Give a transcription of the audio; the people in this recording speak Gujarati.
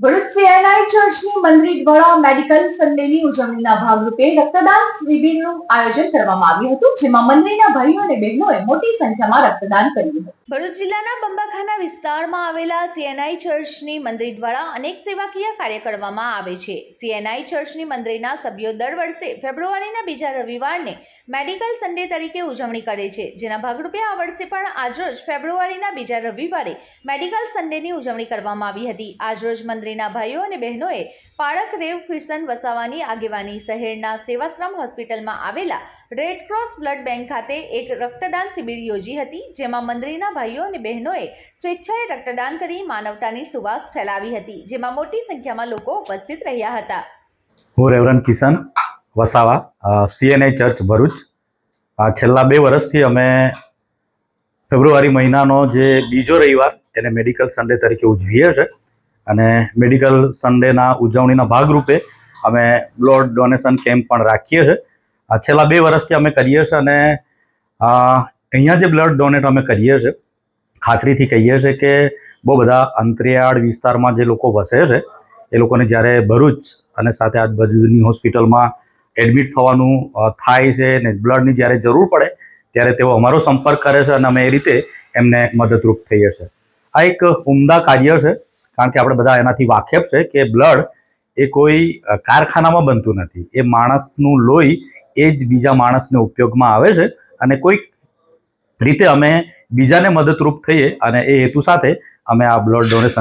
ભરૂચ સીએનઆઈ ચર્ચની મંડળી દ્વારા મેડિકલ સન્ડેની ઉજવણીના ભાગરૂપે રક્તદાન શિબિરનું આયોજન કરવામાં આવ્યું હતું, જેમાં મંડળીના ભાઈઓ અને બહેનોએ મોટી સંખ્યામાં રક્તદાન કર્યું હતું। ભરૂચ જિલ્લાના બંબાખાના વિસ્તારમાં આવેલા સીએનઆઈ ચર્ચની મંડળી દ્વારા અનેક સેવાકીય કાર્ય કરવામાં આવે છે। સીએનઆઈ ચર્ચની મંડળીના સભ્યો દર વર્ષે ફેબ્રુઆરીના બીજા રવિવારને મેડિકલ સન્ડે તરીકે ઉજવણી કરે છે, જેના ભાગરૂપે આ વર્ષે પણ આજરોજ ફેબ્રુઆરીના બીજા રવિવારે મેડિકલ સન્ડેની ઉજવણી કરવામાં આવી હતી। આજરોજ મંડળીના ભાઈઓ અને બહેનોએ પાળક રેવ ક્રિસ્ટન વસાવાની આગેવાની શહેરના સેવાશ્રમ હોસ્પિટલમાં આવેલા રેડ ક્રોસ બ્લડ બેંક ખાતે એક રક્તદાન શિબિર યોજી હતી, જેમાં મંડળીના ભાઈઓ અને બહેનોએ સ્વેચ્છાએ રક્તદાન કરી માનવતાની સુવાસ ફેલાવી હતી, જેમાં મોટી સંખ્યામાં લોકો ઉપસ્થિત રહ્યા હતા। હું રેવરન્ડ કિશન વસાવા, સીએનઆઈ ચર્ચ ભરૂચ। છેલ્લા 2 વર્ષથી અમે ફેબ્રુઆરી મહિનાનો જે બીજો રવિવાર એને મેડિકલ સન્ડે તરીકે ઉજવીએ છીએ અને મેડિકલ સન્ડેના ઉજવણીના ભાગરૂપે અમે બ્લડ ડોનેશન કેમ્પ પણ રાખીએ છીએ। છેલ્લા 2 વર્ષથી અમે કરીએ છીએ અને અહીંયા જે બ્લડ ડોનેટ અમે કરીએ છીએ, ખાતરીથી કહીએ છીએ કે બહુ બધા અંતરિયાળ વિસ્તારમાં જે લોકો વસે છે એ લોકોને જ્યારે ભરૂચ અને સાથે આજુબાજુની હોસ્પિટલમાં એડમિટ થવાનું થાય છે ને બ્લડની જ્યારે જરૂર પડે ત્યારે તેઓ અમારો સંપર્ક કરે છે અને અમે એ રીતે એમને મદદરૂપ થઈએ છીએ। આ એક ઉમદા કાર્ય છે, કારણ કે આપણે બધા એનાથી વાકેફ છે કે બ્લડ એ કોઈ કારખાનામાં બનતું નથી, એ માણસનું લોહી એ જ બીજા માણસને ઉપયોગમાં આવે છે અને કોઈક રીતે અમે બીજાને મદદરૂપ થઈએ અને એ હેતુ સાથે અમે આ બ્લડ ડોનેશન